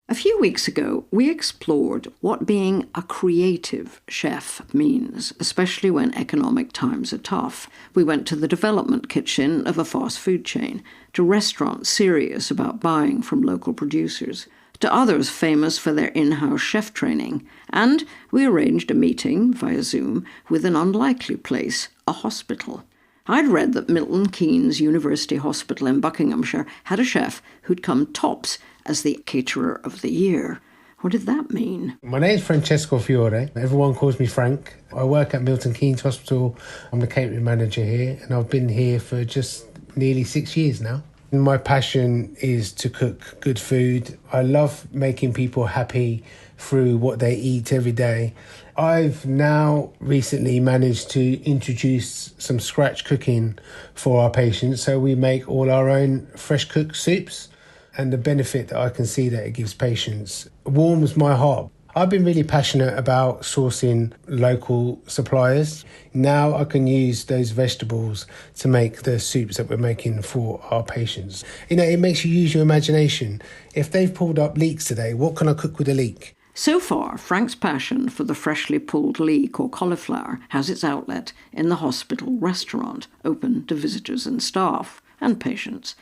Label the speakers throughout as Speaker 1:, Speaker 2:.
Speaker 1: A few weeks ago, we explored what being a creative chef means, especially when economic times are tough. We went to the development kitchen of a fast food chain, to restaurants serious about buying from local producers, to others famous for their in-house chef training, and we arranged a meeting via Zoom with an unlikely place, a hospital. I'd read that Milton Keynes University Hospital in Buckinghamshire had a chef who'd come tops as the Caterer of the Year. What did that mean?
Speaker 2: My name's Francesco Fiore. Everyone calls me Frank. I work at Milton Keynes Hospital. I'm the Catering Manager here, and I've been here for just nearly 6 years now. My passion is to cook good food. I love making people happy through what they eat every day. I've now recently managed to introduce some scratch cooking for our patients. So we make all our own fresh cooked soups, and the benefit that I can see that it gives patients warms my heart. I've been really passionate about sourcing local suppliers. Now I can use those vegetables to make the soups that we're making for our patients. It makes you use your imagination. If they've pulled up leeks today, what can I cook with a leek?
Speaker 1: So far, Frank's passion for the freshly pulled leek or cauliflower has its outlet in the hospital restaurant, open to visitors and staff and patients.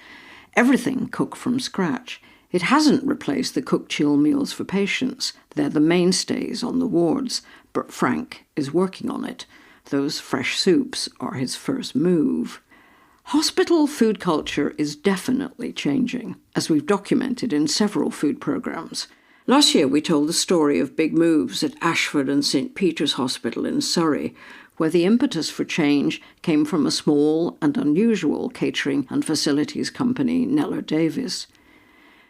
Speaker 1: Everything cooked from scratch. It hasn't replaced the cooked chill meals for patients. They're the mainstays on the wards, but Frank is working on it. Those fresh soups are his first move. Hospital food culture is definitely changing, as we've documented in several food programmes. Last year we told the story of big moves at Ashford and St Peter's Hospital in Surrey, where the impetus for change came from a small and unusual catering and facilities company, Neller Davis.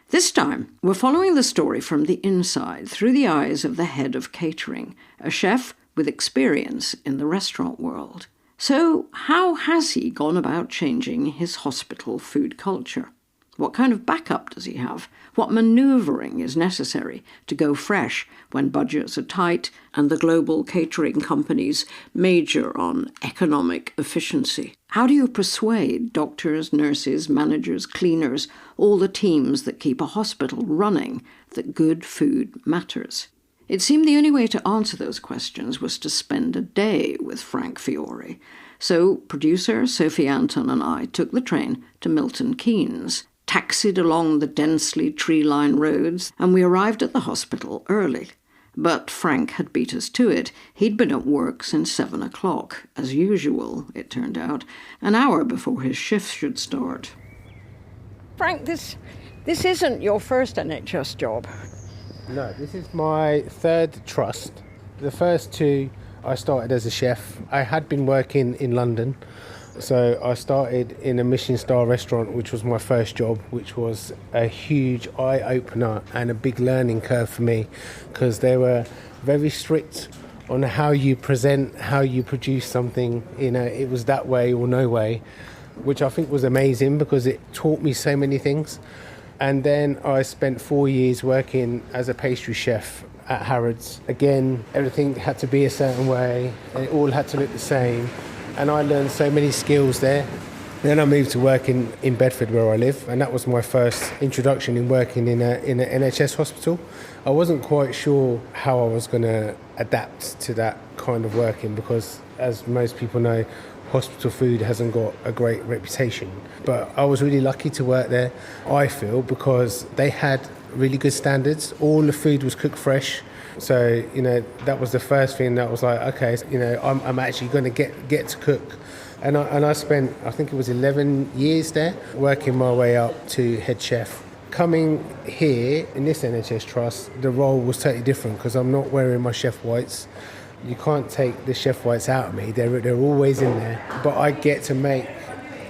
Speaker 1: This time, we're following the story from the inside, through the eyes of the head of catering, a chef with experience in the restaurant world. So, how has he gone about changing his hospital food culture? What kind of backup does he have? What manoeuvring is necessary to go fresh when budgets are tight and the global catering companies major on economic efficiency? How do you persuade doctors, nurses, managers, cleaners, all the teams that keep a hospital running, that good food matters? It seemed the only way to answer those questions was to spend a day with Frank Fiore. So producer Sophie, Anton and I took the train to Milton Keynes, taxied along the densely tree-lined roads, and we arrived at the hospital early. But Frank had beat us to it. He'd been at work since 7 o'clock, as usual, it turned out, an hour before his shift should start. Frank, this isn't your first NHS job.
Speaker 2: No, this is my third trust. The first two, I started as a chef. I had been working in London. So I started in a Michelin star restaurant, which was my first job, which was a huge eye-opener and a big learning curve for me, because they were very strict on how you present, how you produce something. It was that way or no way, which I think was amazing because it taught me so many things. And then I spent 4 years working as a pastry chef at Harrods. Again, everything had to be a certain way, and it all had to look the same. And I learned so many skills there. Then I moved to work in Bedford, where I live, and that was my first introduction in working in an NHS hospital. I wasn't quite sure how I was going to adapt to that kind of working because, as most people know, hospital food hasn't got a great reputation. But I was really lucky to work there, I feel, because they had really good standards. All the food was cooked fresh. So, that was the first thing that was like, okay, I'm actually going to get to cook. And I spent, I think it was 11 years there, working my way up to head chef. Coming here in this NHS trust, the role was totally different because I'm not wearing my chef whites. You can't take the chef whites out of me. They're always in there. But I get to make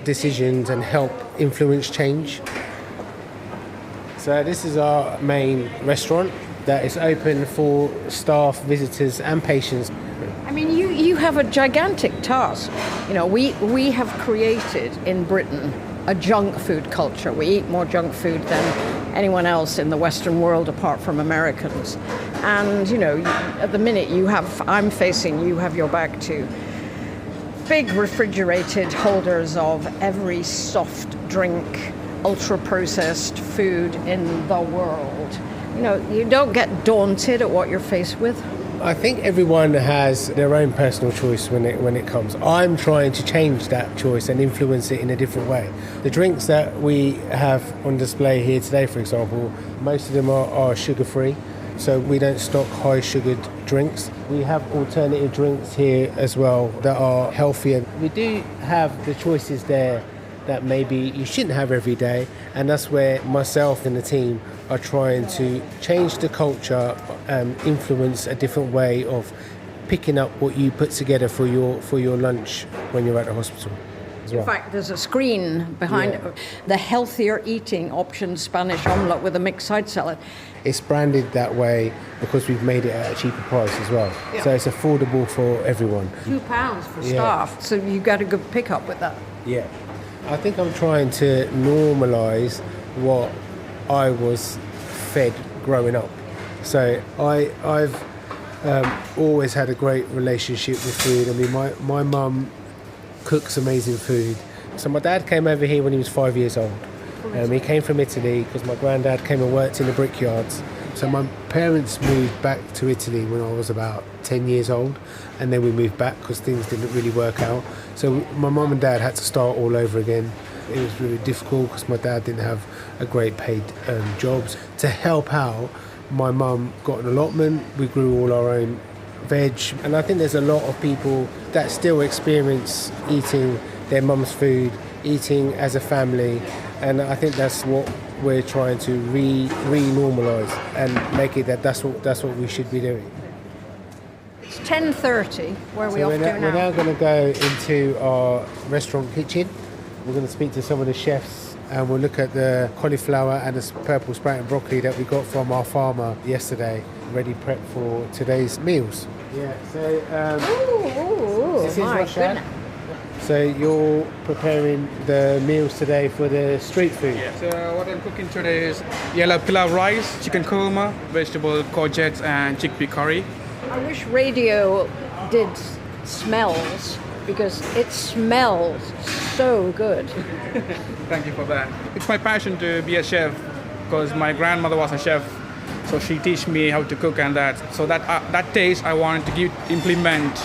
Speaker 2: decisions and help influence change. So this is our main restaurant that is open for staff, visitors and patients.
Speaker 1: I mean, you have a gigantic task. We have created in Britain a junk food culture. We eat more junk food than anyone else in the Western world apart from Americans. And, at the minute you have your back to big refrigerated holders of every soft drink, ultra-processed food in the world. You don't get daunted at what you're faced with.
Speaker 2: I think everyone has their own personal choice when it comes. I'm trying to change that choice and influence it in a different way. The drinks that we have on display here today, for example, most of them are sugar-free, so we don't stock high-sugared drinks. We have alternative drinks here as well that are healthier. We do have the choices there that maybe you shouldn't have every day, and that's where myself and the team are trying to change the culture, influence a different way of picking up what you put together for your lunch when you're at the hospital as well.
Speaker 1: In fact, there's a screen behind the healthier eating option Spanish omelette with a mixed side salad.
Speaker 2: It's branded that way because we've made it at a cheaper price as well. Yeah. So it's affordable for everyone.
Speaker 1: £2 for staff, so you got a good pickup with that.
Speaker 2: Yeah. I think I'm trying to normalise what I was fed growing up. So I've always had a great relationship with food. I mean, my mum cooks amazing food. So my dad came over here when he was 5 years old. He came from Italy because my granddad came and worked in the brickyards. So my parents moved back to Italy when I was about 10 years old, and then we moved back because things didn't really work out. So my mum and dad had to start all over again. It was really difficult because my dad didn't have a great paid jobs. To help out, my mum got an allotment. We grew all our own veg, and I think there's a lot of people that still experience eating their mum's food, eating as a family, and I think that's what we're trying to re-normalise and make it that's what we should be doing.
Speaker 1: It's 10:30. Where are we off to now?
Speaker 2: We're now going to go into our restaurant kitchen. We're going to speak to some of the chefs, and we'll look at the cauliflower and the purple sprout and broccoli that we got from our farmer yesterday, ready prepped for today's meals. Yeah. So this is
Speaker 1: my
Speaker 2: Rashad.
Speaker 1: goodness.
Speaker 2: So you're preparing the meals today for the street food?
Speaker 3: Yeah. So what I'm cooking today is yellow pilau rice, chicken korma, vegetable courgettes and chickpea curry.
Speaker 1: I wish radio did smells, because it smells so good.
Speaker 3: Thank you for that. It's my passion to be a chef because my grandmother was a chef, so she teach me how to cook and that. So that taste I wanted to implement,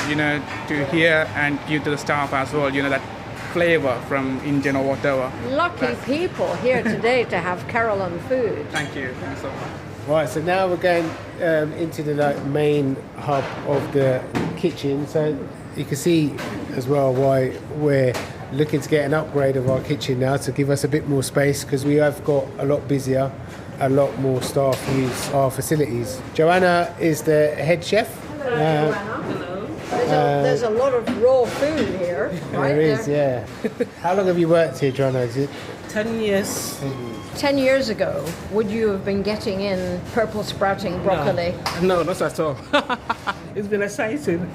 Speaker 3: to here and give to the staff as well, that flavor from Indian or whatever.
Speaker 1: Lucky people here today to have Carolan food.
Speaker 3: Thank you. Thank you so much.
Speaker 2: Right, so now we're going into the main hub of the kitchen. So you can see as well why we're looking to get an upgrade of our kitchen now to give us a bit more space, because we have got a lot busier, a lot more staff use our facilities. Joanna is the head chef.
Speaker 1: Hello, Joanna. Hello. There's a lot of raw food here. Right?
Speaker 2: There is, yeah. How long have you worked here, Joanna? Is it
Speaker 4: 10 years.
Speaker 1: 10 years ago, would you have been getting in purple sprouting broccoli?
Speaker 4: No, not at all. It's been exciting,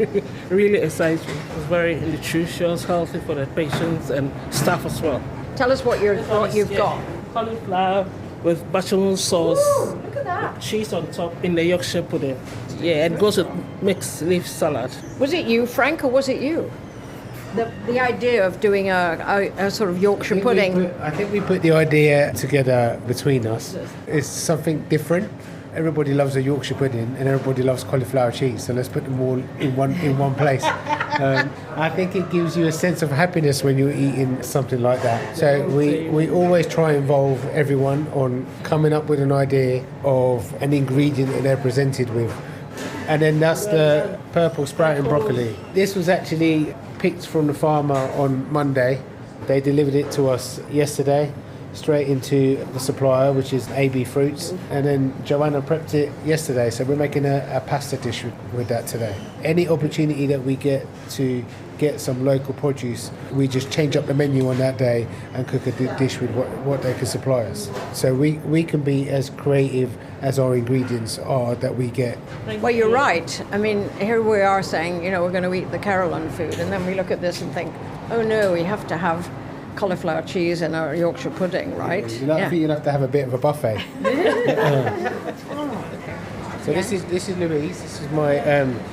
Speaker 4: really exciting. It's very nutritious, healthy for the patients and staff as well.
Speaker 1: Tell us what you've got.
Speaker 4: Cauliflower with bechamel sauce.
Speaker 1: Ooh, look at that.
Speaker 4: Cheese on top in the Yorkshire pudding. Yeah, it goes with mixed leaf salad.
Speaker 1: Was it you, Frank, or was it you? The idea of doing a sort of Yorkshire pudding.
Speaker 2: I think we put the idea together between us. It's something different. Everybody loves a Yorkshire pudding and everybody loves cauliflower cheese, so let's put them all in one place. I think it gives you a sense of happiness when you're eating something like that. So we always try and involve everyone on coming up with an idea of an ingredient that they're presented with. And then that's the purple sprouting broccoli. This was actually picked from the farmer on Monday. They delivered it to us yesterday, straight into the supplier, which is AB Fruits. And then Joanna prepped it yesterday, so we're making a pasta dish with that today. Any opportunity that we get to get some local produce, we just change up the menu on that day and cook a dish with what they can supply us. So we can be as creative as our ingredients are that we get.
Speaker 1: Well, you're right. I mean, here we are saying, we're going to eat the Carolan food, and then we look at this and think, oh no, we have to have cauliflower cheese in our Yorkshire pudding, right?
Speaker 2: I think you'll have to have a bit of a buffet. So this is Louise. This is my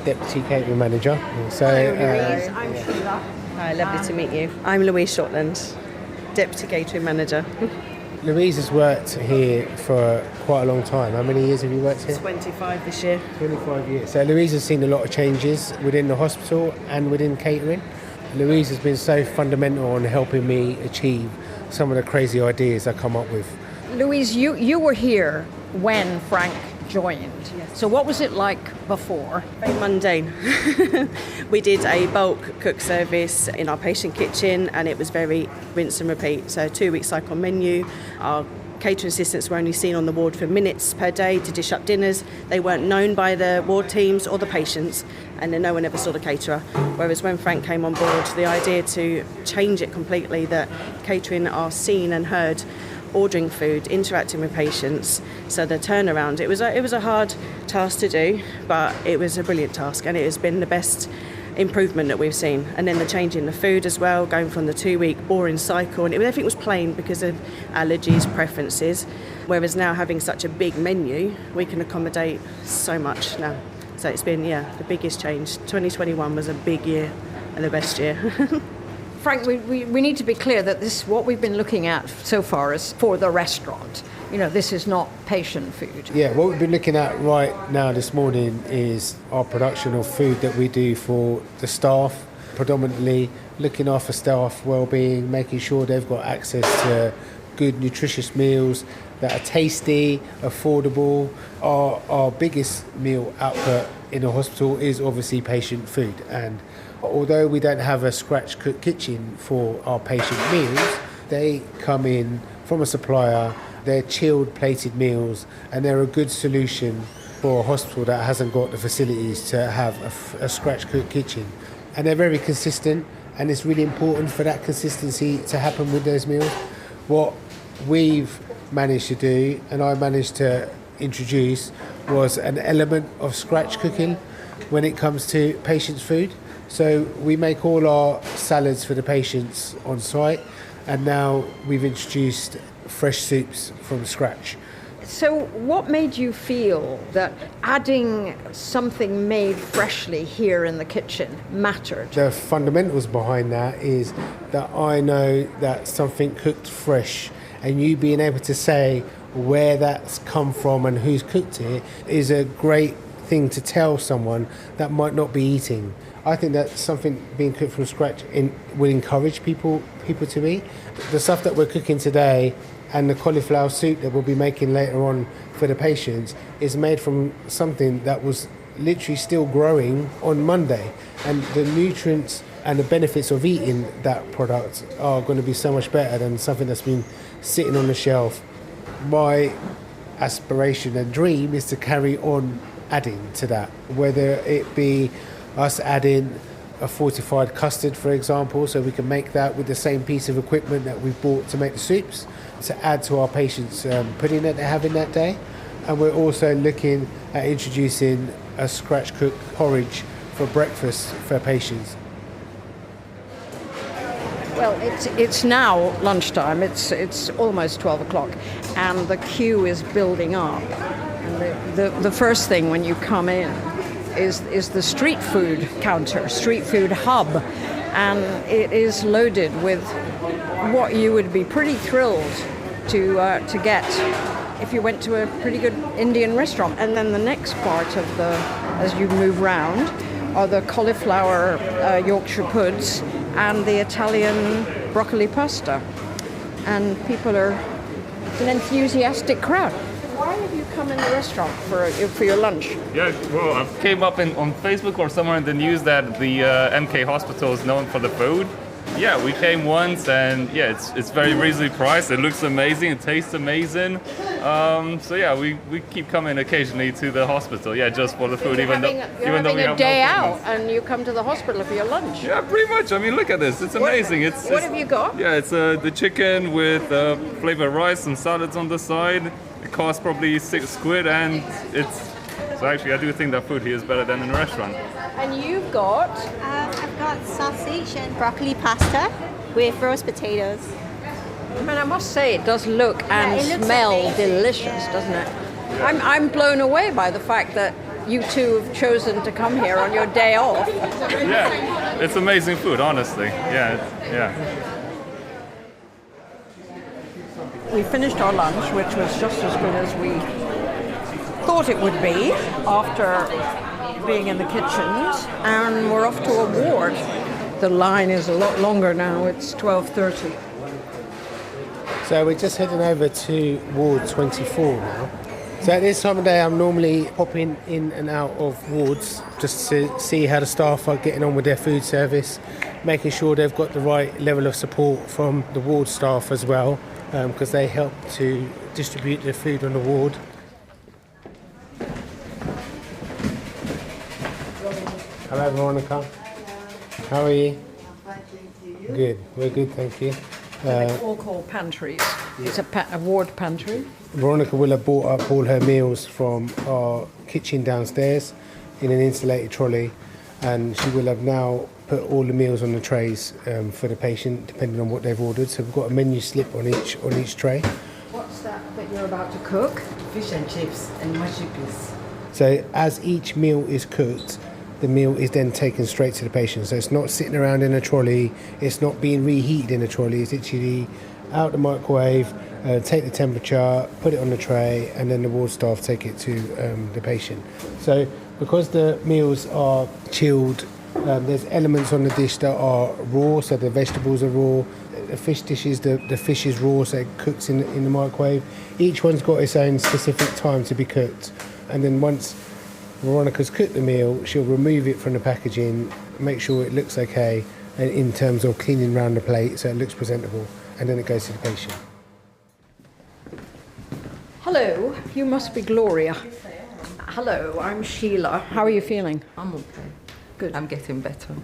Speaker 2: deputy catering manager. So
Speaker 1: Louise, I'm Sheila.
Speaker 5: Hi, lovely to meet you. I'm Louise Shortland, deputy catering manager.
Speaker 2: Louise has worked here for quite a long time. How many years have you worked here?
Speaker 5: 25 this year.
Speaker 2: 25 years. So Louise has seen a lot of changes within the hospital and within catering. Louise has been so fundamental on helping me achieve some of the crazy ideas I come up with.
Speaker 1: Louise, you were here when Frank joined.
Speaker 5: Yes.
Speaker 1: So what was it like before?
Speaker 5: Very mundane. We did a bulk cook service in our patient kitchen and it was very rinse and repeat. So 2-week cycle menu. Our catering assistants were only seen on the ward for minutes per day to dish up dinners. They weren't known by the ward teams or the patients, and then no one ever saw the caterer. Whereas when Frank came on board, the idea to change it completely, that catering are seen and heard ordering food, interacting with patients, so the turnaround, it was a hard task to do, but it was a brilliant task and it has been the best improvement that we've seen. And then the change in the food as well, going from the 2-week boring cycle, and everything was plain because of allergies, preferences, whereas now having such a big menu, we can accommodate so much now. So it's been, the biggest change. 2021 was a big year and the best year.
Speaker 1: Frank, we need to be clear that this, what we've been looking at so far, is for the restaurant. You know, this is not patient food.
Speaker 2: Yeah, what we've been looking at right now this morning is our production of food that we do for the staff, predominantly looking after staff well-being, making sure they've got access to good, nutritious meals that are tasty, affordable. Our biggest meal output in the hospital is obviously patient food, and although we don't have a scratch cook kitchen for our patient meals, they come in from a supplier, they're chilled plated meals, and they're a good solution for a hospital that hasn't got the facilities to have a scratch cook kitchen. And they're very consistent, and it's really important for that consistency to happen with those meals. What we've managed to do, and I managed to introduce, was an element of scratch cooking when it comes to patients' food. So we make all our salads for the patients on site, and now we've introduced fresh soups from scratch.
Speaker 1: So what made you feel that adding something made freshly here in the kitchen mattered?
Speaker 2: The fundamentals behind that is that I know that something cooked fresh, and you being able to say where that's come from and who's cooked it is a great thing to tell someone that might not be eating. I think that something being cooked from scratch will encourage people to eat. The stuff that we're cooking today and the cauliflower soup that we'll be making later on for the patients is made from something that was literally still growing on Monday. And the nutrients and the benefits of eating that product are going to be so much better than something that's been sitting on the shelf. My aspiration and dream is to carry on adding to that, whether it be us adding a fortified custard, for example, so we can make that with the same piece of equipment that we've bought to make the soups, to add to our patients' pudding that they're having that day. And we're also looking at introducing a scratch-cooked porridge for breakfast for patients.
Speaker 1: Well, it's now lunchtime. It's almost 12 o'clock, and the queue is building up. And the first thing when you come in is the street food counter, street food hub, and it is loaded with what you would be pretty thrilled to get if you went to a pretty good Indian restaurant. And then the next part of as you move round, are the cauliflower Yorkshire puds and the Italian broccoli pasta. And it's an enthusiastic crowd. Why have you come in the restaurant for your lunch?
Speaker 6: Yeah, well, I came up on Facebook or somewhere in the news that the MK Hospital is known for the food. Yeah, we came once, and yeah, it's very reasonably priced. It looks amazing, it tastes amazing. So yeah, we keep coming occasionally to the hospital. Yeah, just for the food,
Speaker 1: You're having a day out, and you come to the hospital for your lunch.
Speaker 6: Yeah, pretty much. I mean, look at this. It's amazing.
Speaker 1: What have you got?
Speaker 6: Yeah, it's the chicken with flavored rice and salads on the side. It costs probably £6, and so actually I do think that food here is better than in a restaurant.
Speaker 1: And you've got?
Speaker 7: I've got sausage and broccoli pasta with roast potatoes.
Speaker 1: I mean, I must say it does look and smell delicious, doesn't it? Yeah. I'm blown away by the fact that you two have chosen to come here on your day off.
Speaker 6: Yeah, it's amazing food, honestly. Yeah.
Speaker 1: We finished our lunch, which was just as good as we thought it would be after being in the kitchens, and we're off to a ward. The line is a lot longer now. It's 12:30.
Speaker 2: So we're just heading over to Ward 24 now. So at this time of day, I'm normally popping in and out of wards just to see how the staff are getting on with their food service, making sure they've got the right level of support from the ward staff as well, because they help to distribute the food on the ward. Hello, Veronica. How are you? Good. We're good, thank you.
Speaker 1: It's all called pantries. It's a ward pantry.
Speaker 2: Veronica will have brought up all her meals from our kitchen downstairs in an insulated trolley, and she will have now put all the meals on the trays for the patient, depending on what they've ordered. So we've got a menu slip on each tray.
Speaker 1: What's that you're about to cook?
Speaker 8: Fish and chips and mashed peas.
Speaker 2: So as each meal is cooked, the meal is then taken straight to the patient. So it's not sitting around in a trolley, it's not being reheated in a trolley, it's actually out the microwave, take the temperature, put it on the tray, and then the ward staff take it to the patient. So because the meals are chilled, there's elements on the dish that are raw, so the vegetables are raw. The fish dishes, the fish is raw, so it cooks in the microwave. Each one's got its own specific time to be cooked. And then once Veronica's cooked the meal, she'll remove it from the packaging, make sure it looks okay in terms of cleaning around the plate so it looks presentable, and then it goes to the patient.
Speaker 1: Hello, you must be Gloria. Hello, I'm Sheila. How are you feeling?
Speaker 8: I'm okay.
Speaker 1: Good.
Speaker 8: I'm getting better.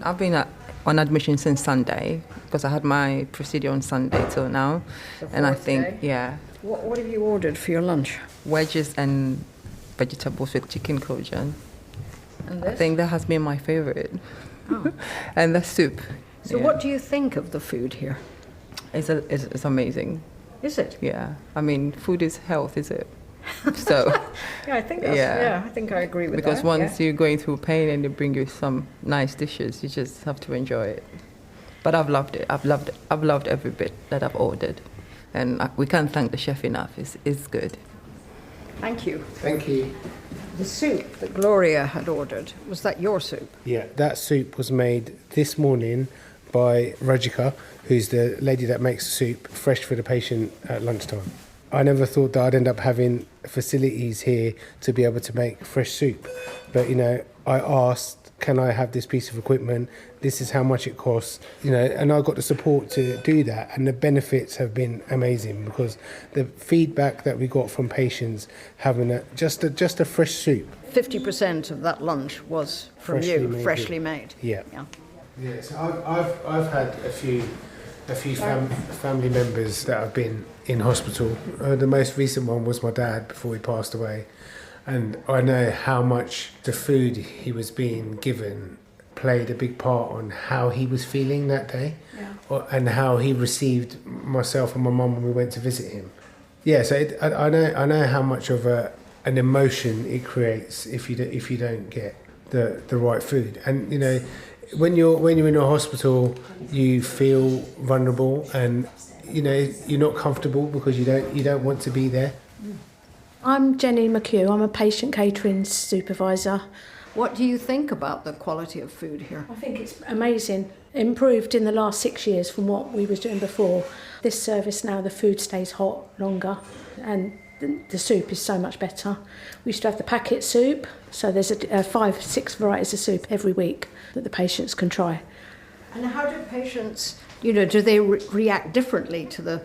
Speaker 8: I've been on admission since Sunday because I had my procedure on Sunday till now, and I think
Speaker 1: What have you ordered for your lunch?
Speaker 8: wedges and vegetables with chicken cauldron.
Speaker 1: And
Speaker 8: I think that has been my favorite.
Speaker 1: Oh.
Speaker 8: And the soup.
Speaker 1: So what do you think of the food here?
Speaker 8: It's amazing.
Speaker 1: Is it?
Speaker 8: Yeah. I mean, food is health, is it? So
Speaker 1: Yeah, I think that's, I think I agree with
Speaker 8: because
Speaker 1: that.
Speaker 8: once you're going through pain and they bring you some nice dishes, you just have to enjoy it. But I've loved it. I've loved every bit that I've ordered, and we can't thank the chef enough. It's good.
Speaker 1: Thank you.
Speaker 2: Thank you.
Speaker 1: The soup that Gloria had ordered, was that your soup?
Speaker 2: Yeah, that soup was made this morning by Rajika, who's the lady that makes the soup fresh for the patient at lunchtime. I never thought that I'd end up having facilities here to be able to make fresh soup. But, I asked, can I have this piece of equipment? This is how much it costs, and I got the support to do that. And the benefits have been amazing because the feedback that we got from patients having just a fresh soup.
Speaker 1: 50% of that lunch was from freshly made.
Speaker 2: Yeah. So I've had a few family members that have been in hospital. The most recent one was my dad before he passed away, and I know how much the food he was being given played a big part on how he was feeling that day, and how he received myself and my mum when we went to visit him. Yeah, so I know how much of an emotion it creates if you don't get the right food, and when you're in a hospital, you feel vulnerable, and you're not comfortable because you don't want to be there.
Speaker 9: I'm Jenny McHugh. I'm a patient catering supervisor.
Speaker 1: What do you think about the quality of food here?
Speaker 9: I think it's amazing. Improved in the last 6 years from what we was doing before. This service now, the food stays hot longer, and the soup is so much better. We used to have the packet soup, so there's 5-6 varieties of soup every week that the patients can try.
Speaker 1: And how do patients, do they react differently to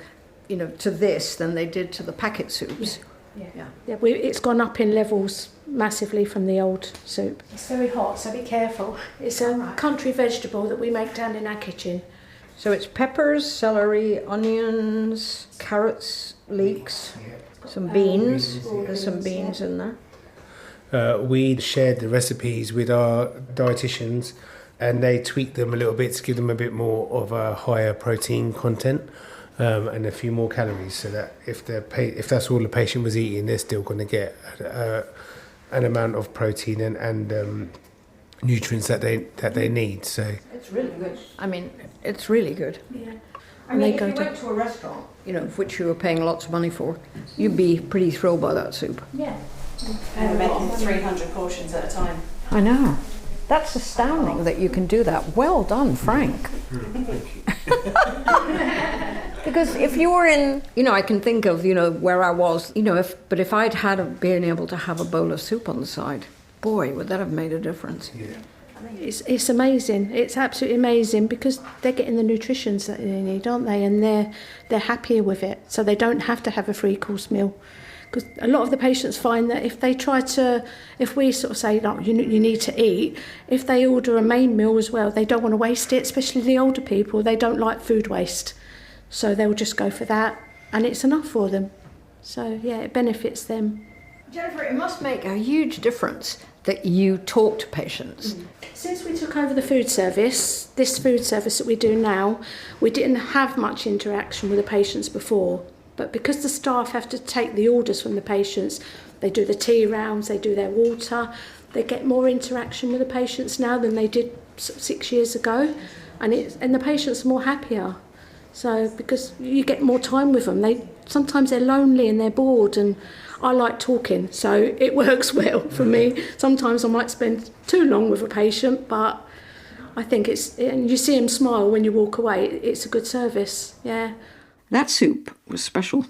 Speaker 1: to this than they did to the packet soups?
Speaker 9: Yeah, it's gone up in levels massively from the old soup. It's very hot, so be careful. It's a country vegetable that we make down in our kitchen.
Speaker 1: So it's peppers, celery, onions, carrots, leeks, some beans. There's some beans in there.
Speaker 2: We shared the recipes with our dietitians, and they tweaked them a little bit to give them a bit more of a higher protein content. And a few more calories, so that if that's all the patient was eating, they're still going to get an amount of protein and nutrients that they need. So
Speaker 1: it's really good. I mean, it's really good.
Speaker 9: Yeah.
Speaker 1: I mean, if you went to a restaurant, you know, which you were paying lots of money for, you'd be pretty thrilled by that soup.
Speaker 9: Yeah.
Speaker 5: And we're making 300 portions at a time.
Speaker 1: I know. That's astounding that you can do that. Well done, Frank. Because if you were in, you know, I can think of, you know, where I was, you know, if I'd been able to have a bowl of soup on the side, boy, would that have made a difference.
Speaker 2: Yeah.
Speaker 9: It's amazing. It's absolutely amazing because they're getting the nutritions that they need, aren't they? And they're happier with it, so they don't have to have a 3-course meal. Because a lot of the patients find that if we sort of say, no, you need to eat, if they order a main meal as well, they don't want to waste it, especially the older people. They don't like food waste. So they'll just go for that, and it's enough for them. So, yeah, it benefits them.
Speaker 1: Jennifer, it must make a huge difference that you talk to patients.
Speaker 9: Since we took over the food service, this food service that we do now, we didn't have much interaction with the patients before. But because the staff have to take the orders from the patients, they do the tea rounds, they do their water, they get more interaction with the patients now than they did 6 years ago, and the patients are more happier. So because you get more time with them, sometimes they're lonely and they're bored, and I like talking, so it works well for me. Sometimes I might spend too long with a patient, but I think and you see them smile when you walk away. It's a good service, yeah.
Speaker 1: That soup was special,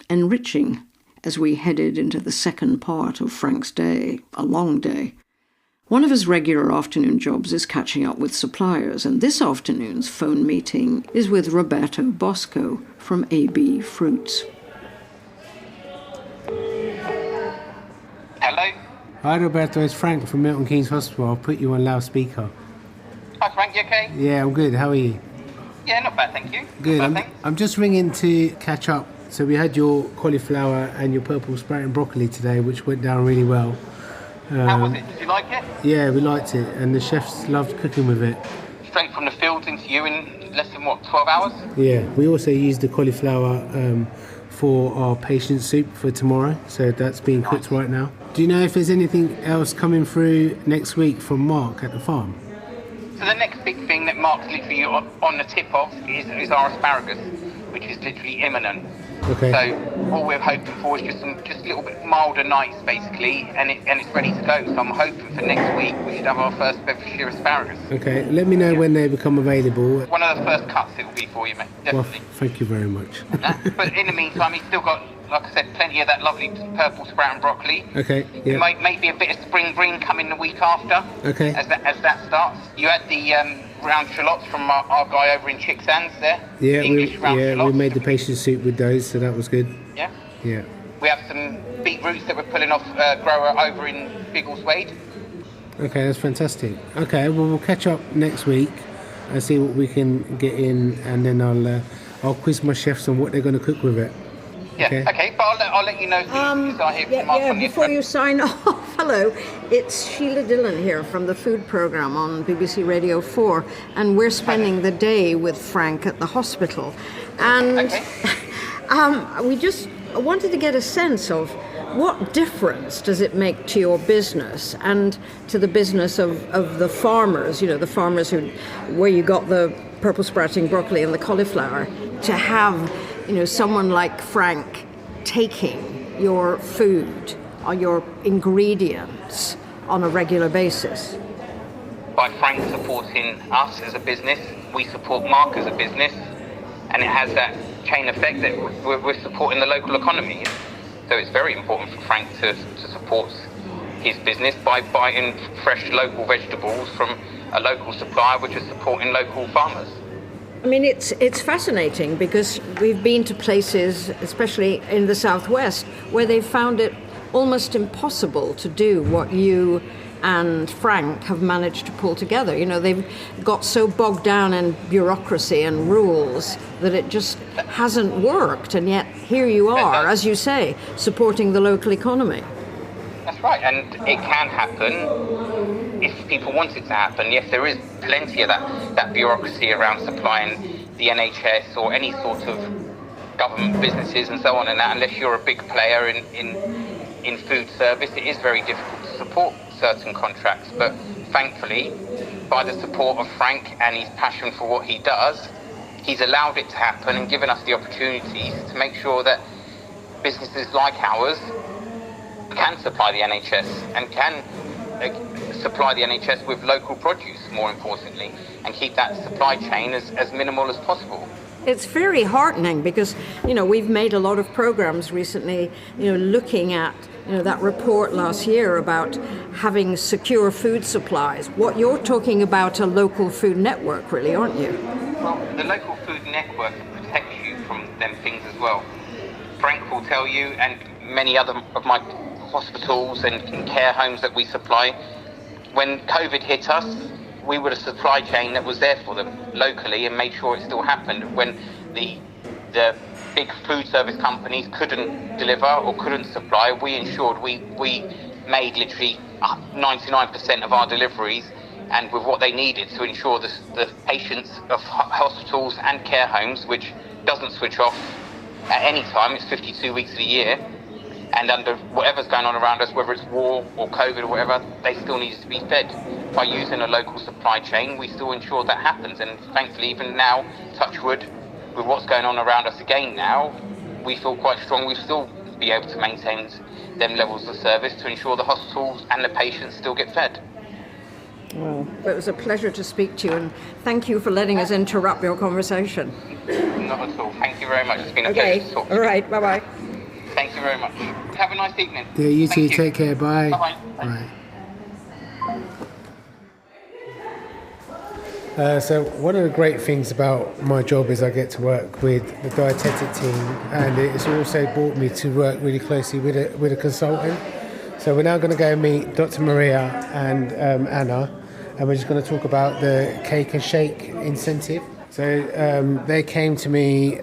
Speaker 1: enriching as we headed into the second part of Frank's day, a long day. One of his regular afternoon jobs is catching up with suppliers, and this afternoon's phone meeting is with Roberto Bosco from AB Fruits.
Speaker 10: Hello?
Speaker 2: Hi Roberto, it's Frank from Milton Keynes Hospital. I'll put you on loudspeaker.
Speaker 10: Hi Frank, you okay?
Speaker 2: Yeah, I'm good. How are you?
Speaker 10: Yeah, not bad, thank you.
Speaker 2: Good.
Speaker 10: Not bad, thanks.
Speaker 2: I'm just ringing to catch up. So we had your cauliflower and your purple sprouting broccoli today, which went down really well.
Speaker 10: How was it? Did you like it?
Speaker 2: Yeah, we liked it, and the chefs loved cooking with it.
Speaker 10: Straight from the fields into you in less than, 12 hours?
Speaker 2: Yeah, we also used the cauliflower for our patient soup for tomorrow, so that's being cooked right now. Do you know if there's anything else coming through next week from Mark at the farm?
Speaker 10: So the next big thing that Mark's literally on the tip of is our asparagus, which is literally imminent.
Speaker 2: Okay.
Speaker 10: So all we're hoping for is just a little bit milder nights, basically, and it's ready to go. So I'm hoping for next week we should have our first Bedfordshire asparagus.
Speaker 2: Okay, let me know when they become available.
Speaker 10: One of the first cuts it will be for you, mate, definitely.
Speaker 2: Well, thank you very much.
Speaker 10: But in the meantime, he's still got, like I said, plenty of that lovely purple sprouting broccoli.
Speaker 2: Okay, yeah.
Speaker 10: Maybe a bit of spring green coming the week after.
Speaker 2: Okay.
Speaker 10: As that starts. You had the round shallots from our guy over in Chicksands there.
Speaker 2: Yeah, we made the
Speaker 10: patient
Speaker 2: patient soup with those, so that was good.
Speaker 10: Yeah.
Speaker 2: Yeah.
Speaker 10: We have some beetroots that we're pulling off grower over in Biggleswade.
Speaker 2: Okay, that's fantastic. Okay, well we'll catch up next week and see what we can get in, and then I'll quiz my chefs on what they're going to cook with it.
Speaker 10: Yeah. Okay, but I'll let you know if you start hearing from Mark on
Speaker 1: before you sign off, hello, it's Sheila Dillon here from the food programme on BBC Radio 4, and we're spending the day with Frank at the hospital. And we just wanted to get a sense of what difference does it make to your business and to the business of the farmers, the farmers where you got the purple sprouting broccoli and the cauliflower, to have someone like Frank taking your food or your ingredients on a regular basis?
Speaker 10: By Frank supporting us as a business, we support Mark as a business, and it has that chain effect that we're supporting the local economy. So it's very important for Frank to support his business by buying fresh local vegetables from a local supplier, which is supporting local farmers.
Speaker 1: I mean, it's fascinating because we've been to places, especially in the southwest, where they've found it almost impossible to do what you and Frank have managed to pull together. They've got so bogged down in bureaucracy and rules that it just hasn't worked, and yet here you are, as you say, supporting the local economy.
Speaker 10: That's right, and it can happen if people want it to happen. Yes, there is plenty of that bureaucracy around supplying the NHS or any sort of government businesses and so on, and that unless you're a big player in food service, it is very difficult to support certain contracts. But thankfully, by the support of Frank and his passion for what he does, He's allowed it to happen and given us the opportunities to make sure that businesses like ours can supply the NHS and can supply the NHS with local produce, more importantly, and keep that supply chain as minimal as possible.
Speaker 11: It's very heartening because, we've made a lot of programs recently, looking at, that report last year about having secure food supplies. What you're talking about a local food network, really, aren't you?
Speaker 10: Well, the local food network protects you from them things as well. Frank will tell you, and many other of my hospitals and care homes that we supply, when COVID hit us, we were a supply chain that was there for them locally and made sure it still happened. When the big food service companies couldn't deliver or couldn't supply, we ensured we made literally 99% of our deliveries and with what they needed to ensure the patients of hospitals and care homes, which doesn't switch off at any time, it's 52 weeks of the year, and under whatever's going on around us, whether it's war or COVID or whatever, they still need to be fed. By using a local supply chain, we still ensure that happens, and thankfully even now, touch wood, with what's going on around us again now, we feel quite strong we'll still be able to maintain them levels of service to ensure the hospitals and the patients still get fed.
Speaker 11: Well, it was a pleasure to speak to you, and thank you for letting us interrupt your conversation.
Speaker 10: Not at all. Thank you very much. It's been a pleasure to talk to you.
Speaker 11: All right. Bye-bye.
Speaker 10: Thank you very much. Have a nice evening.
Speaker 2: Yeah, you too.
Speaker 10: Thank you.
Speaker 2: Take care. Bye.
Speaker 10: Bye-bye.
Speaker 2: Bye. So one of the great things about my job is I get to work with the dietetic team, and it's also brought me to work really closely with a consultant. So we're now going to go and meet Dr. Maria and Anna, and we're just going to talk about the cake and shake incentive. So they came to me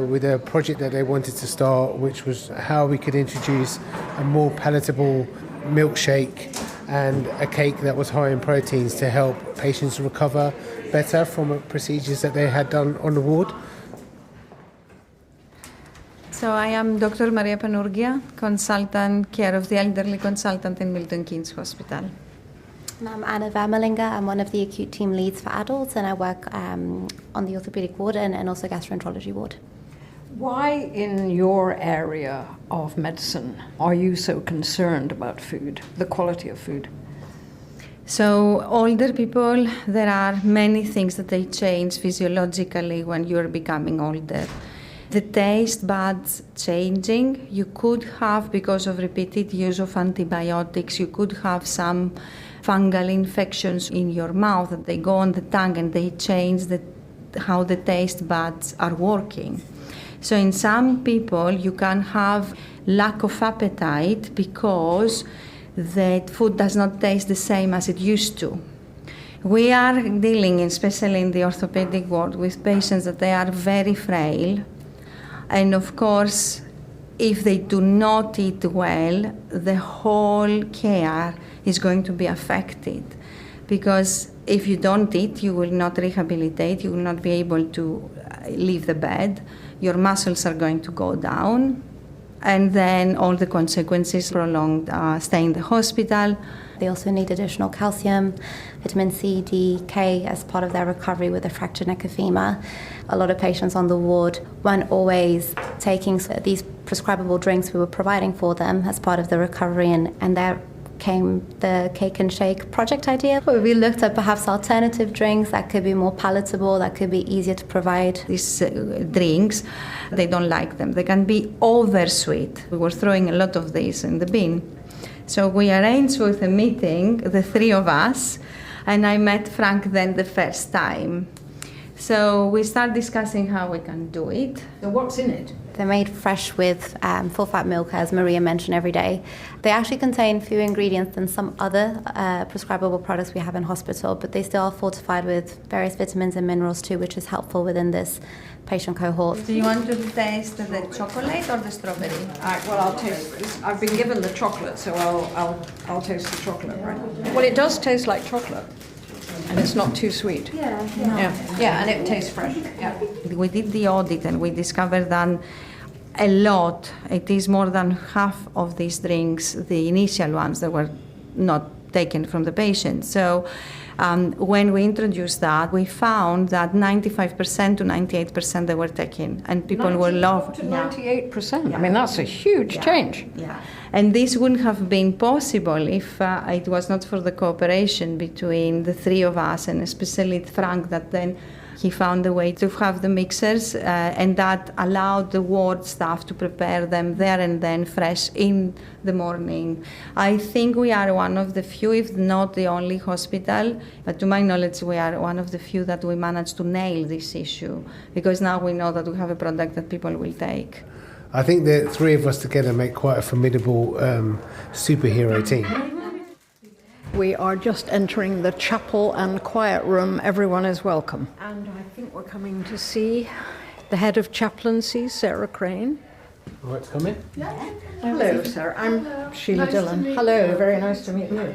Speaker 2: with a project that they wanted to start, which was how we could introduce a more palatable milkshake and a cake that was high in proteins to help patients recover better from procedures that they had done on the ward.
Speaker 12: So I am Dr. Maria Panurgia, consultant, care of the elderly consultant in Milton Keynes Hospital.
Speaker 13: And I'm Anna Vermelinger. I'm one of the acute team leads for adults, and I work on the orthopedic ward and also gastroenterology ward.
Speaker 11: Why in your area of medicine are you so concerned about food, the quality of food?
Speaker 12: So older people, there are many things that they change physiologically when you're becoming older. The taste buds changing, you could have, because of repeated use of antibiotics, you could have some fungal infections in your mouth that they go on the tongue and they change how the taste buds are working. So in some people you can have lack of appetite because the food does not taste the same as it used to. We are dealing, especially in the orthopedic ward, with patients that they are very frail. And of course, if they do not eat well, the whole care is going to be affected. Because if you don't eat, you will not rehabilitate, you will not be able to leave the bed, your muscles are going to go down, and then all the consequences, prolonged stay in the hospital.
Speaker 13: They also need additional calcium, vitamin C, D, K as part of their recovery with a fractured neck of femur. A lot of patients on the ward weren't always taking these prescribable drinks we were providing for them as part of the recovery, and there came the cake and shake project idea, where we looked at perhaps alternative drinks that could be more palatable, that could be easier to provide.
Speaker 12: These drinks, they don't like them. They can be over sweet. We were throwing a lot of these in the bin. So we arranged with a meeting, the three of us, and I met Frank then the first time. So we start discussing how we can do it.
Speaker 11: So what's in it?
Speaker 13: They're made fresh with full-fat milk, as Maria mentioned, every day. They actually contain fewer ingredients than some other prescribable products we have in hospital, but they still are fortified with various vitamins and minerals too, which is helpful within this patient cohort.
Speaker 12: Do you want to taste the chocolate or the strawberry?
Speaker 11: Well, I'll taste. I've been given the chocolate, so I'll taste the chocolate, right? Well, it does taste like chocolate. And it's not too sweet. Yeah, and it tastes fresh. Yeah.
Speaker 12: We did the audit and we discovered that a lot, it is more than half of these drinks, the initial ones that were not taken from the patient. So when we introduced that, we found that 95% to 98% they were taken, and people were loved.
Speaker 11: To 98%. I mean, that's a huge change.
Speaker 12: Yeah. And this wouldn't have been possible if it was not for the cooperation between the three of us, and especially Frank, that then he found a way to have the mixers, and that allowed the ward staff to prepare them there and then fresh in the morning. I think we are one of the few, if not the only hospital, but to my knowledge we are one of the few that we managed to nail this issue, because now we know that we have a product that people will take.
Speaker 2: I think the three of us together make quite a formidable superhero team.
Speaker 11: We are just entering the chapel and quiet room. Everyone is welcome. And I think we're coming to see the head of chaplaincy, Sarah Crane.
Speaker 2: All right, come in.
Speaker 11: Hello, Sarah. I'm Sheila Dillon. Hello, very nice to meet you.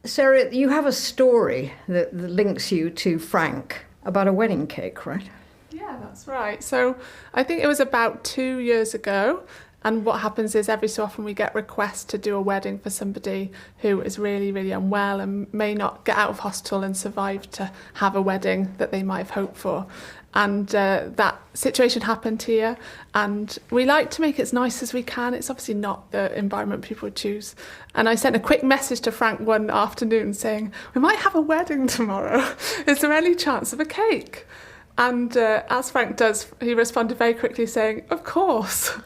Speaker 11: Sarah, you have a story that links you to Frank about a wedding cake, right?
Speaker 14: Yeah, that's right. So I think it was about 2 years ago. And what happens is every so often we get requests to do a wedding for somebody who is really, really unwell and may not get out of hospital and survive to have a wedding that they might have hoped for. And that situation happened here, and we like to make it as nice as we can. It's obviously not the environment people would choose. And I sent a quick message to Frank one afternoon saying, we might have a wedding tomorrow. Is there any chance of a cake? And as Frank does, he responded very quickly saying, of course.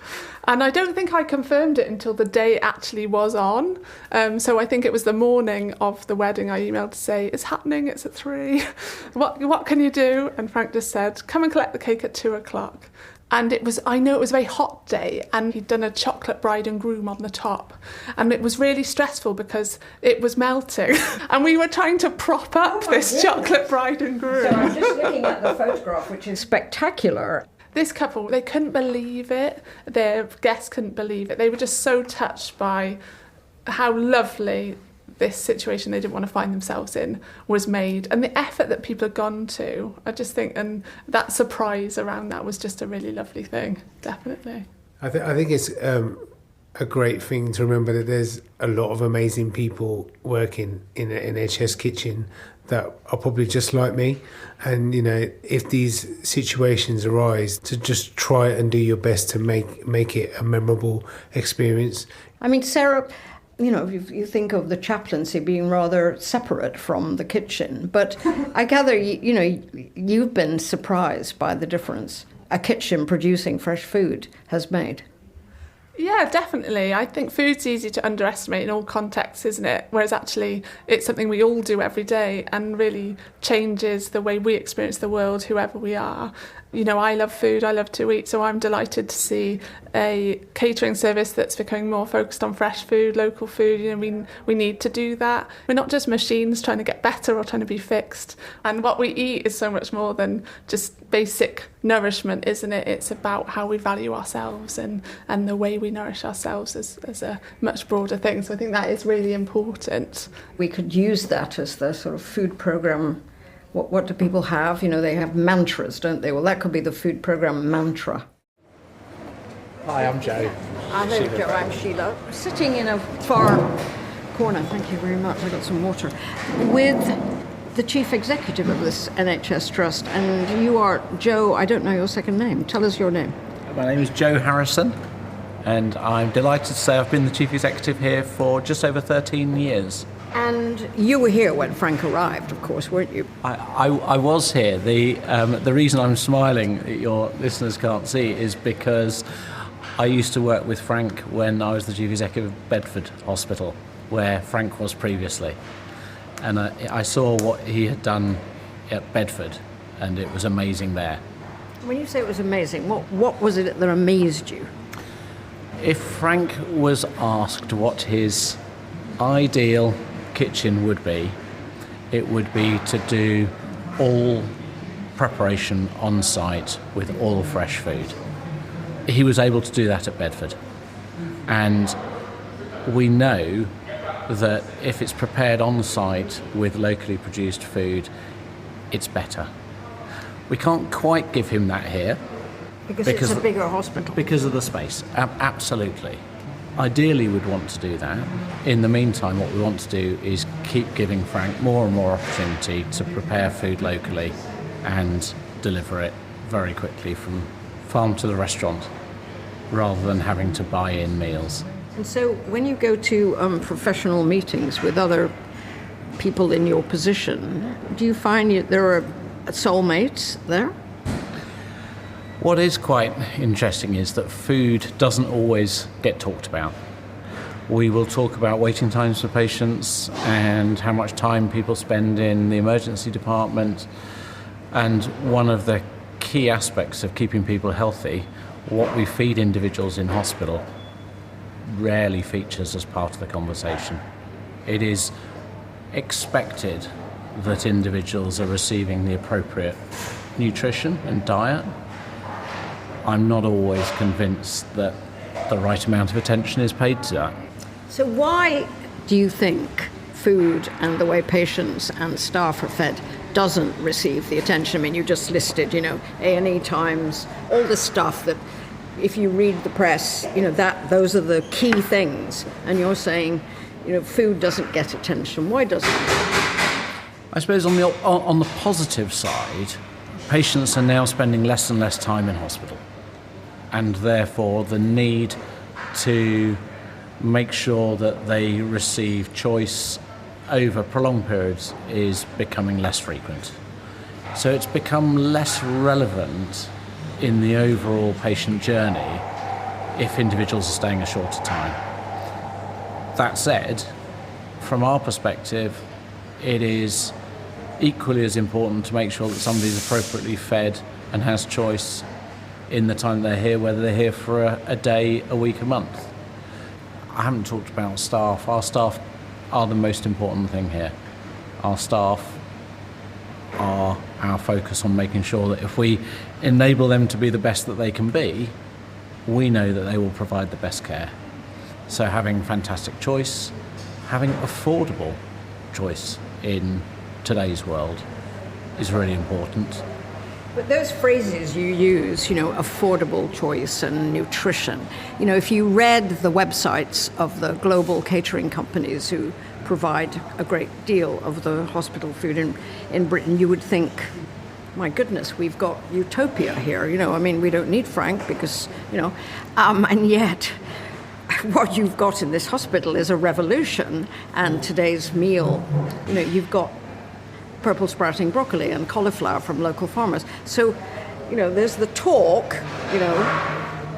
Speaker 14: And I don't think I confirmed it until the day it actually was on. So I think it was the morning of the wedding I emailed to say, it's happening, it's at 3. What can you do? And Frank just said, come and collect the cake at 2:00. And I know it was a very hot day, and he'd done a chocolate bride and groom on the top. And it was really stressful because it was melting. And we were trying to prop up this chocolate bride and groom.
Speaker 11: So I'm just looking at the photograph, which is spectacular.
Speaker 14: This couple, they couldn't believe it. Their guests couldn't believe it. They were just so touched by how lovely this situation they didn't want to find themselves in was made, and the effort that people had gone to, I just think, and that surprise around that was just a really lovely thing, definitely.
Speaker 2: I think it's a great thing to remember that there's a lot of amazing people working in an NHS kitchen that are probably just like me, and if these situations arise, to just try and do your best to make it a memorable experience.
Speaker 11: I mean, Sarah, you think of the chaplaincy being rather separate from the kitchen, but I gather, you've been surprised by the difference a kitchen producing fresh food has made.
Speaker 14: Yeah, definitely. I think food's easy to underestimate in all contexts, isn't it? Whereas actually it's something we all do every day and really changes the way we experience the world, whoever we are. I love food, I love to eat, so I'm delighted to see a catering service that's becoming more focused on fresh food, local food. We need to do that. We're not just machines trying to get better or trying to be fixed. And what we eat is so much more than just basic nourishment, isn't it? It's about how we value ourselves and the way we nourish ourselves as a much broader thing. So I think that is really important.
Speaker 11: We could use that as the sort of food programme. What do people have? They have mantras, don't they? Well, that could be the food programme mantra.
Speaker 15: Hi, I'm Joe.
Speaker 11: Hello, Joe. I'm Sheila. Sitting in a far corner, thank you very much, I got some water, with the chief executive of this NHS Trust. And you are Joe, I don't know your second name. Tell us your name.
Speaker 15: My name is Joe Harrison, and I'm delighted to say I've been the chief executive here for just over 13 years.
Speaker 11: And you were here when Frank arrived, of course, weren't you?
Speaker 15: I was here. The reason I'm smiling, that your listeners can't see, is because I used to work with Frank when I was the chief executive of Bedford Hospital, where Frank was previously. And I saw what he had done at Bedford, and it was amazing there.
Speaker 11: When you say it was amazing, what was it that amazed you?
Speaker 15: If Frank was asked what his ideal kitchen would be, it would be to do all preparation on site with all fresh food. He was able to do that at Bedford, and we know that if it's prepared on site with locally produced food, it's better. We can't quite give him that here
Speaker 11: because it's a bigger hospital.
Speaker 15: Because of the space, absolutely. ideally would want to do that. In the meantime, what we want to do is keep giving Frank more and more opportunity to prepare food locally and deliver it very quickly from farm to the restaurant, rather than having to buy in meals.
Speaker 11: And so when you go to professional meetings with other people in your position, do you find there are soulmates there?
Speaker 15: What is quite interesting is that food doesn't always get talked about. We will talk about waiting times for patients and how much time people spend in the emergency department. And one of the key aspects of keeping people healthy, what we feed individuals in hospital, rarely features as part of the conversation. It is expected that individuals are receiving the appropriate nutrition and diet. I'm not always convinced that the right amount of attention is paid to that.
Speaker 11: So why do you think food and the way patients and staff are fed doesn't receive the attention? I mean, you just listed, A&E times, all the stuff that if you read the press, those are the key things. And you're saying, food doesn't get attention. Why doesn't it?
Speaker 15: I suppose on the positive side, patients are now spending less and less time in hospital. And therefore the need to make sure that they receive choice over prolonged periods is becoming less frequent. So it's become less relevant in the overall patient journey if individuals are staying a shorter time. That said, from our perspective, it is equally as important to make sure that somebody's appropriately fed and has choice in the time they're here, whether they're here for a day, a week, a month. I haven't talked about staff. Our staff are the most important thing here. Our staff are our focus on making sure that if we enable them to be the best that they can be, we know that they will provide the best care. So having fantastic choice, having affordable choice in today's world is really important.
Speaker 11: But those phrases you use, affordable choice and nutrition, if you read the websites of the global catering companies who provide a great deal of the hospital food in Britain, you would think, my goodness, we've got utopia here. We don't need Frank because, and yet what you've got in this hospital is a revolution. And today's meal, you've got purple sprouting broccoli and cauliflower from local farmers. So, there's the talk,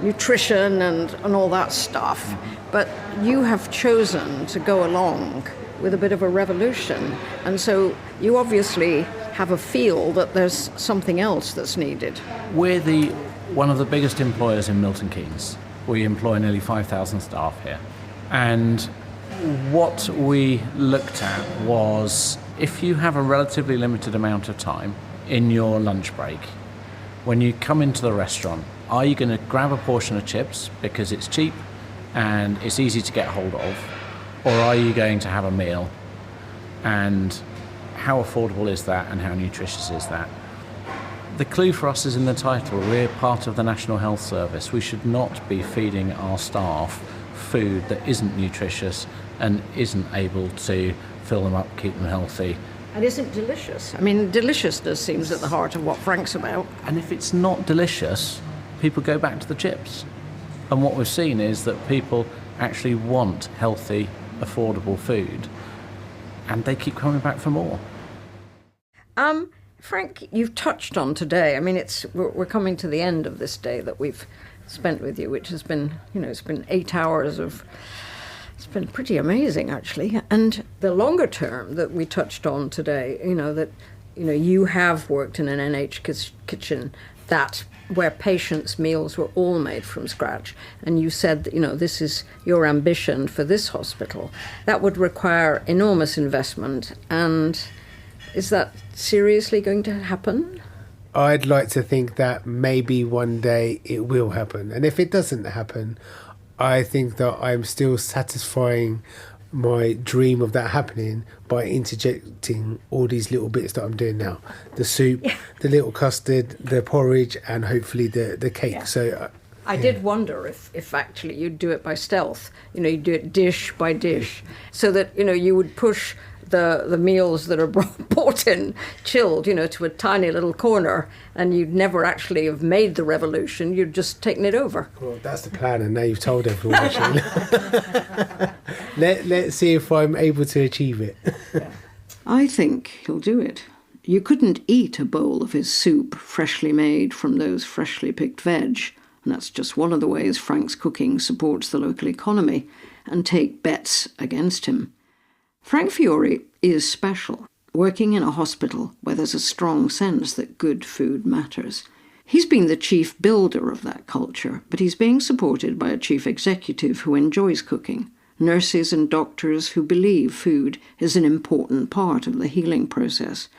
Speaker 11: nutrition and all that stuff. But you have chosen to go along with a bit of a revolution. And so you obviously have a feel that there's something else that's needed.
Speaker 15: We're one of the biggest employers in Milton Keynes. We employ nearly 5,000 staff here. And what we looked at was, if you have a relatively limited amount of time in your lunch break, when you come into the restaurant, are you going to grab a portion of chips because it's cheap and it's easy to get hold of, or are you going to have a meal? And how affordable is that and how nutritious is that? The clue for us is in the title. We're part of the National Health Service. We should not be feeding our staff food that isn't nutritious and isn't able to fill them up, keep them healthy.
Speaker 11: And isn't delicious. Deliciousness seems at the heart of what Frank's about.
Speaker 15: And if it's not delicious, people go back to the chips. And what we've seen is that people actually want healthy, affordable food, and they keep coming back for more.
Speaker 11: Frank, you've touched on today, we're coming to the end of this day that we've spent with you, which has been, it's been 8 hours of, it's been pretty amazing actually. And the longer term that we touched on today, you have worked in an NH kitchen where patients' meals were all made from scratch. And you said that, this is your ambition for this hospital. That would require enormous investment. And is that seriously going to happen?
Speaker 2: I'd like to think that maybe one day it will happen. And if it doesn't happen, I think that I'm still satisfying my dream of that happening by interjecting all these little bits that I'm doing now. The soup, the little custard, the porridge, and hopefully the cake. Yeah. So
Speaker 1: I did wonder if actually you'd do it by stealth. You'd do it dish by dish, so that, you would push the meals that are brought in chilled, to a tiny little corner, and you'd never actually have made the revolution, you'd just taken it over.
Speaker 2: Well, that's the plan, and now you've told everyone. Let's see if I'm able to achieve it.
Speaker 1: I think he'll do it. You couldn't eat a bowl of his soup freshly made from those freshly picked veg, and that's just one of the ways Frank's cooking supports the local economy, and take bets against him. Frank Fiore is special, working in a hospital where there's a strong sense that good food matters. He's been the chief builder of that culture, but he's being supported by a chief executive who enjoys cooking, nurses and doctors who believe food is an important part of the healing process,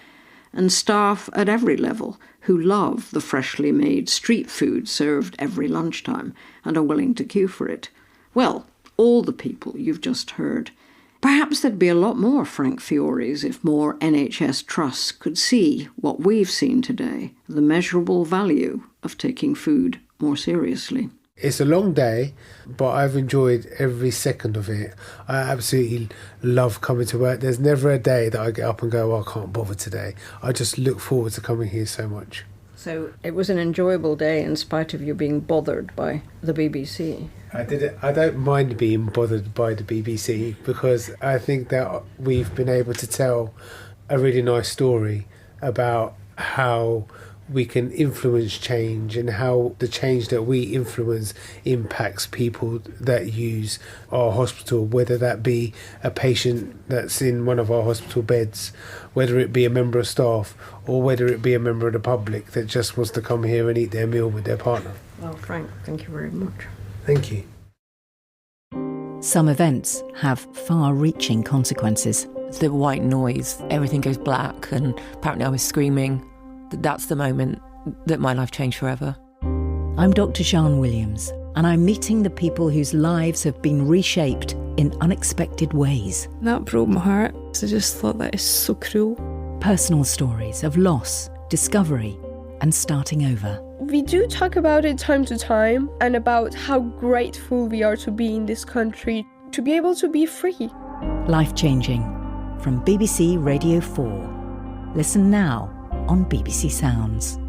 Speaker 1: and staff at every level who love the freshly made street food served every lunchtime and are willing to queue for it. Well, all the people you've just heard. Perhaps there'd be a lot more Frank Fiores if more NHS trusts could see what we've seen today, the measurable value of taking food more seriously.
Speaker 2: It's a long day, but I've enjoyed every second of it. I absolutely love coming to work. There's never a day that I get up and go, I can't bother today. I just look forward to coming here so much.
Speaker 1: So it was an enjoyable day in spite of you being bothered by the BBC.
Speaker 2: I don't mind being bothered by the BBC, because I think that we've been able to tell a really nice story about how we can influence change and how the change that we influence impacts people that use our hospital, whether that be a patient that's in one of our hospital beds, whether it be a member of staff, or whether it be a member of the public that just wants to come here and eat their meal with their partner.
Speaker 1: Well, Frank, thank you very much.
Speaker 2: Thank you.
Speaker 16: Some events have far-reaching consequences.
Speaker 17: The white noise, everything goes black, and apparently I was screaming. That's the moment that my life changed forever.
Speaker 16: I'm Dr. Sian Williams, and I'm meeting the people whose lives have been reshaped in unexpected ways.
Speaker 18: That broke my heart. I just thought that is so cruel.
Speaker 16: Personal stories of loss, discovery, and starting over.
Speaker 19: We do talk about it time to time, and about how grateful we are to be in this country, to be able to be free.
Speaker 16: Life-changing. From BBC Radio 4. Listen now on BBC Sounds.